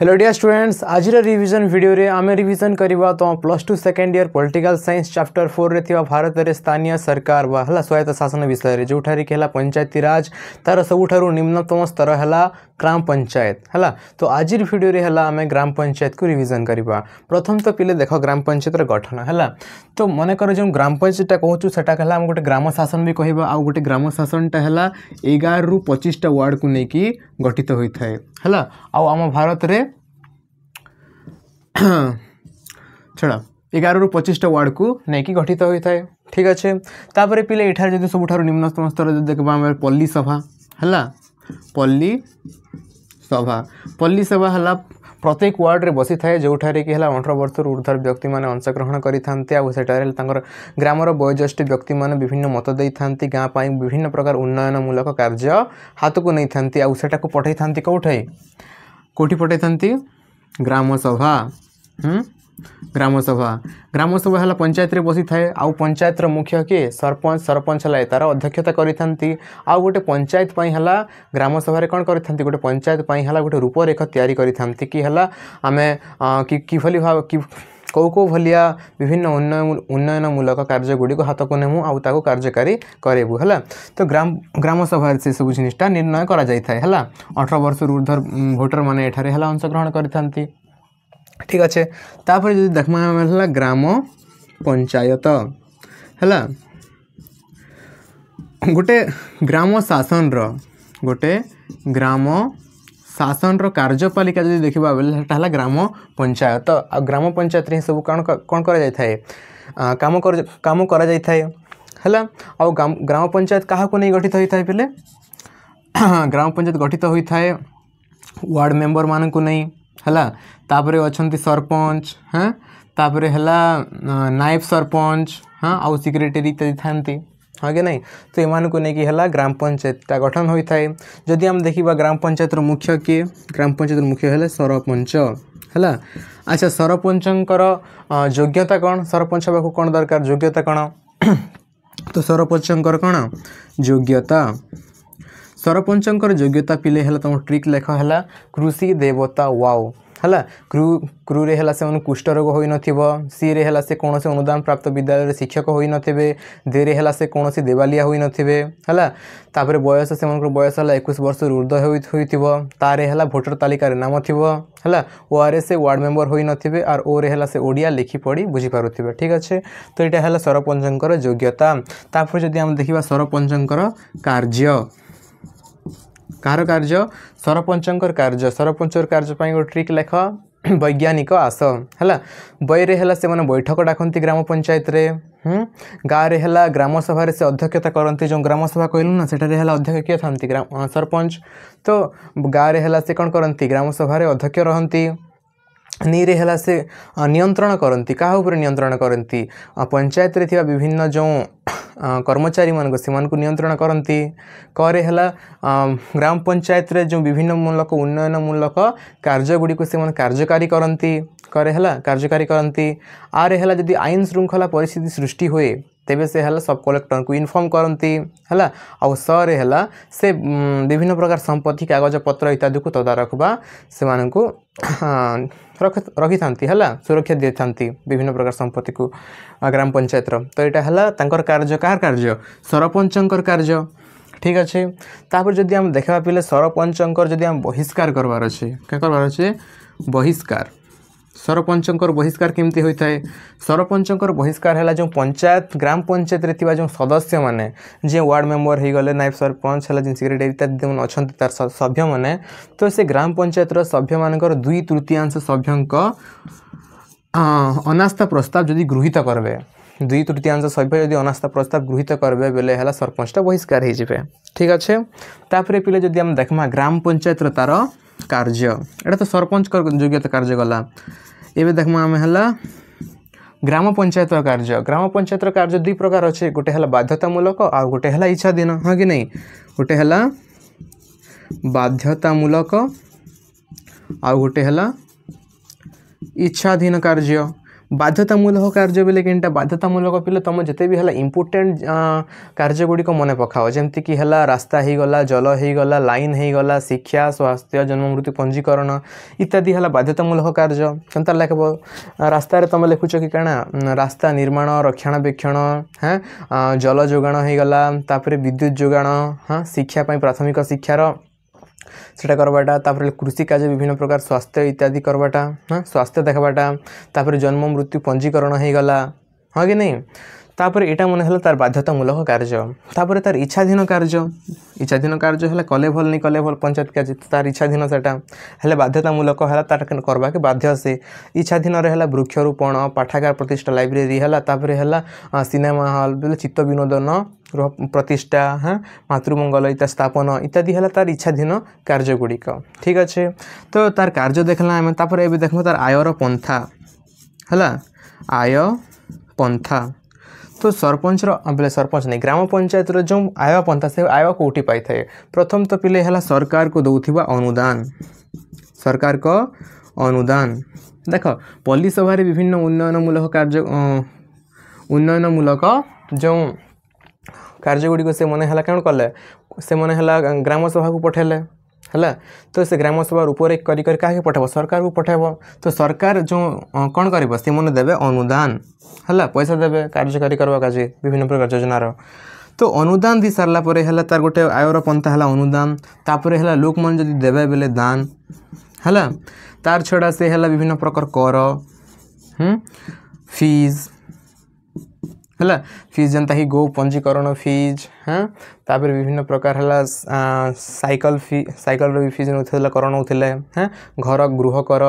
Hello dear students, आज revision video रे आमे रिविजन करबा तो +2 second year political science chapter 4 रे थिवा भारत रे स्थानीय सरकार वा हला स्वायत्त शासन विषय रे जोठारी केला पंचायती राज तार सबुठारु निम्नतम स्तर हला ग्राम पंचायत हला। तो आज वीडियो रे हला आमे ग्राम पंचायत को रिविजन करबा। प्रथम तो पिले देखो ग्राम पंचायत रे गठन हला। तो मन कर जो ग्राम पंचायत टा कहूछु सेटा हला हम गोटे ग्राम शासन भी कहबा। आ गोटे ग्राम शासन टा हला 11 रु 25 टा वार्ड को नेकी गठित होई थाए हला। आ आम भारत रे छड़ा 11 रु 25 टा वार्ड को नेकी गठित होता है। ठीक अच्छे। तापर पिले एठार जदि सबुठारु निम्नतम स्तर देखबा हम पल्ली सभा हला। पल्ली सभा हला प्रत्येक वार्ड रे बसी थाए जोठारे कि हला 18 वर्ष ऊर्ध्वर व्यक्ति माने अंशग्रहण करि थांते। आ सेटारे तांकर ग्रामर वयोज्येष्ठ व्यक्ति माने विभिन्न मत देई थांती। गाँ पाई विभिन्न प्रकार उन्नयनमूलक कार्य हाथ को नहीं थांती। आ सेटा को पठै थांती कोठै कोठी पठै थांती ग्राम सभा। ग्राम सभा हला पंचायत रे बसी थाए। आउ पंचायत रो मुख्य के सरपंच हला तार अध्यक्षता करि थांती। आ गोटे पंचायत पई हला ग्राम सभा रे कोन करि थांती गोटे पंचायत पई हला गोटे रूपरेखा तयारी करि थांती कि हला आमे कि भली भाव कि को भलिया विभिन्न उन्नयनमूलक कार्य गुडी को हाथ को नेमु आउ ताको कार्यकारी करेबु हला। तो ग्राम सभा से सब जिनिसटा निर्णय करा जाय थाए हला। 18 वर्ष ऊर्ध्वर भोटर माने एठारे हला अंशग्रहण करि थांती। ठीक अच्छे। तापर जदि देखमा हला ग्राम पंचायत हला गोटे ग्राम शासन रो कार्यपालिका जदि देखबा बेले सेटा हला ग्राम पंचायत। आ ग्राम पंचायत रे सब कोन करा जाय थाए काम करा जाय थाए हला। आ ग्राम पंचायत काहा को नहीं गठित होई थाए पहले ग्राम पंचायत गठित होई थाए वार्ड मेंबर मान को नहीं हला। तापरे अछंती सरपंच हाँ। तापरे हला नायब सरपंच हाँ आउ सेक्रेटरी इत्यादि थांती हाँ कि नहीं। तो एमान को नेकी हला ग्राम पंचायत टा गठन होई थाए। जदि हम देखिबा ग्राम पंचायत रो मुख्य के ग्राम पंचायत रो मुख्य हला सरपंच हला। अच्छा सरपंचंकर योग्यता कौन सरपंच बाकू कौन दरकार योग्यता कौन तो सरपंचंकर कौन योग्यता सरपंचंकर योग्यता पिले हला तुम ट्रिक लेख हला कृषि देवता वाओ हला। क्रू रे हला से कुष्ठ रोग होई नथिबो। सी रे हला से कोनोसे अनुदान प्राप्त विद्यालय रे शिक्षक होई नथिबे। दे रे हला से कोनोसे देवालिया होई नथिबे हला। तापरे बयस से मनकर बयस हला 21 वर्ष ऊर्ध्व होइथिबो। तारे हला वोटर तालिका रे नाम थिबो हला। ओ आर से वार्ड मेंबर होई नथिबे आर ओ रे हला से ओडिया लिखि पढ़ी बुझी पारुथिबे। ठीक अच्छे। तो एटा हला सरपंचंकर योग्यता। तापर जदि हम देखिबा सरपंचंकर कार्य कार कार्य सरपंचंकर कार्य पाई गो ट्रिक लेख वैज्ञानिक आस हला। बयरे हला से माने बैठक डाकंती ग्राम पंचायत रे गाँ रे हला ग्राम सभा रे से अध्यक्षता करंती। जो ग्राम सभा कहलु ना सेटा रे हला अध्यक्ष के थांती ग्राम सरपंच। तो गाँ रे हला से कोन करंती ग्राम सभा रे अध्यक्ष रहंती। नीरे हला से नियंत्रण करंती काहा ऊपर नियंत्रण करंती पंचायत रे थिबा विभिन्न जो कर्मचारी मान को नियंत्रण करंती। करे हला ग्राम पंचायत रे जो विभिन्न मूलक उन्नयनमूलक कार्य गुडी को से मन कार्यकारी करंती करे हला कार्यकारी करंती। आरे हला यदि आईन श्रृंखला परिस्थिति सृष्टि होए तेबे से हला सब कलेक्टर को इन्फॉर्म करंती हला। आ सरे हला से विभिन्न प्रकार संपत्ति कागज पत्र इत्यादि को तदारख बा से मान को रखी थांती हला सुरक्षा दे थांती विभिन्न प्रकार संपत्ति को ग्राम पंचायत रो। तो एटा हला तांकर कार्य कार कार्य सरपंचंकर कार्य। ठीक अच्छे। तापर जदि हम देखबा पिले सरपंचंकर जदि हम बहिष्कार करबार अछि का करबार अछि बहिष्कार सरपंचंकर बहिष्कार केमती होई थाए सरपंचंकर बहिष्कार हला जो पंचायत ग्राम पंचायत रे थिबा जो सदस्य माने जे वार्ड मेंबर हे गले नायब सरपंच हला जे सेक्रेटरी इत्यादि मन अछंती तार सभ्य माने। तो से ग्राम पंचायत रो सभ्य मानकर 2/3 सभ्यंक अनास्था प्रस्ताव जदि गृहीत करबे 2/3 सभ्य जदि अनास्था प्रस्ताव गृहीत करबे बेले हला सरपंचटा बहिष्कार हे जिवे। ठीक अच्छे। तापरे पिले जदि हम देखमा ग्राम पंचायत रो तार कार्य एटा तो सरपंच कर योग्यता कार्य गला। एबे देखमा हमें हला ग्राम पंचायत कार्य 2 प्रकार अच्छे गोटे हला बाध्यतामूलक आ गोटे हला इच्छाधीन हाँ कि नहीं। गोटे हला बाध्यतामूलक आ गोटे हला इच्छाधीन कार्य। बाध्यतामूलक कार्य बेले केनटा बाध्यतामूलक पिले तुम जिते भी है इंपोर्टेंट कार्य गुड़िक मन पकाओ जमती कि है रास्ता हो गला जल हो गला लाइन हो गला शिक्षा स्वास्थ्य जन्म मृत्यु पंजीकरण इत्यादि है बाध्यतामूलक कार्य केनता लिखब रास्ता तुम लिखुच कि कण रास्ता निर्माण रक्षणाबेक्षण हाँ जल जोगाण हो गला तापर विद्युत जोगाण हाँ शिक्षापी प्राथमिक शिक्षार सेटा करवाटा तापर कृषि कार्य विभिन्न प्रकार स्वास्थ्य इत्यादि करवाटा हाँ स्वास्थ्य देखवाटा तापर जन्म मृत्यु पंजीकरण हो गला हाँ कि नहीं तापर एटा मन है तार बाध्यतामूलक कार्य तापर तार इच्छाधीन कार्य है कले भल नहीं कले भल पंचायत कार्य तार इच्छाधीन सेटा है बाध्यतामूलक है तार करवा के बाध्य से इच्छाधीन है वृक्षरोपण पाठागार प्रतिष्ठा लाइब्रेरी है तापर है सिनेमा हॉल बोले चित्त विनोदन प्रतिष्ठा हाँ मातृमंगल इत्यादि स्थापन इत्यादि है तार इच्छाधीन कार्य गुड़िक ठीक अच्छे तो तार कार्य देखला आम तापर ए देख तार आयर पंथा है आय पंथा तो सरपंच बोले सरपंच नहीं ग्राम पंचायत जो आय पंथा से आय कौटी पाई थाए प्रथम तो पिले है सरकार को दौथिबा अनुदान सरकार को अनुदान देख पल्ली सभा विभिन्न उन्नयनमूलक कार्य उन्नयनमूलक जो कार्य गुड़िक से मैंने है कौन कले से मैंने है ग्राम सभा को पठेले है तो से ग्राम सभा रूपरेख कर पठेब सरकार को पठेब तो सरकार जो कौन कर से मैंने देवे अनुदान है पैसा देवे कार्यकारी करवा काजे विभिन्न प्रकार योजनार तो अनुदान दी सारा पर है तार गोटे आयर पंथा है अनुदान तापर है लोक मन जदि देवे बेले दान है तार छड़ा से है विभिन्न प्रकार कर फीज है फीज जनता ही गो पंजीकरण फीज हाँ तापर विभिन्न प्रकार है साइकल भी फीज नौला कर नौले हाँ घर गृह कर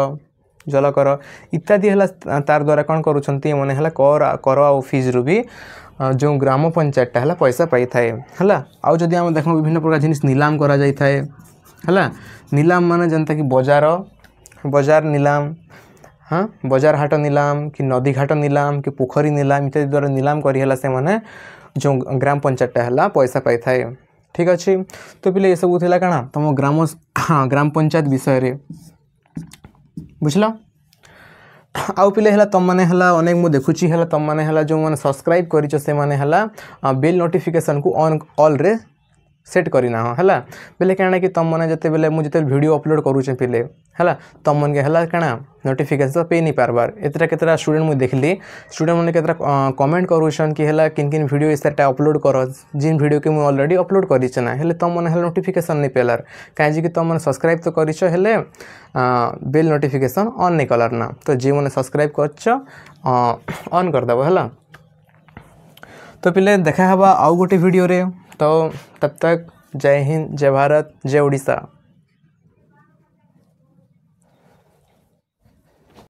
जल कर इत्यादि है तार द्वारा कौन करुँच मैंने है कर आ फीज रू भी जो ग्राम पंचायतटा है पैसा पाई थाए है आउ जदि आम देख विभिन्न प्रकार जिनिस नीलाम करा जाय थाए है नीलाम माने जनता कि बजार नीलाम हाँ बजार हाट नीलाम कि नदी घाट नीलाम कि पोखरी नीलाम इत्यादि द्वारा नीलाम करी से माने जो ग्राम पंचायतटा है पैसा पाई थाए ठीक अच्छे तो पिले ये सब थिला काना तुम ग्राम हाँ ग्राम पंचायत विषय रे बुझल आउ पिले है तुम मैंने है अनेक मुझे देखुची है तुम मैंने है जो मैंने सब्सक्राइब कर से मैंने है बेल नोटिफिकेशन को ऑन ऑल रे सेट करना है बेले क्या कि तुम मैंने जिते बेले मुझे वीडियो अपलोड करुचे पिले है तुम मन के है क्या नोटिफिकेशन पे नहीं पार्बार एतरा केतरा स्टूडेंट मुझे देखली स्टूडेंट मैंने केतरा कमेंट करूछन कि है किन किन वीडियो इसटा अपलोड कर जिन वीडियो के मुझे ऑलरेडी अपलोड करिचना है तुम मैंने नोटिफिकेशन नहीं पेलार कहीं कि तुम मैंने सब्सक्राइब तो करिछ हेले बेल नोटिफिकेशन ऑन नहीं कलार ना तो जी मैंने सब्सक्राइब कर ऑन करदेव है तो पिले देखा हवा आउ गोटे वीडियो रे तो तब तक जय हिंद जय भारत जय ओडिशा।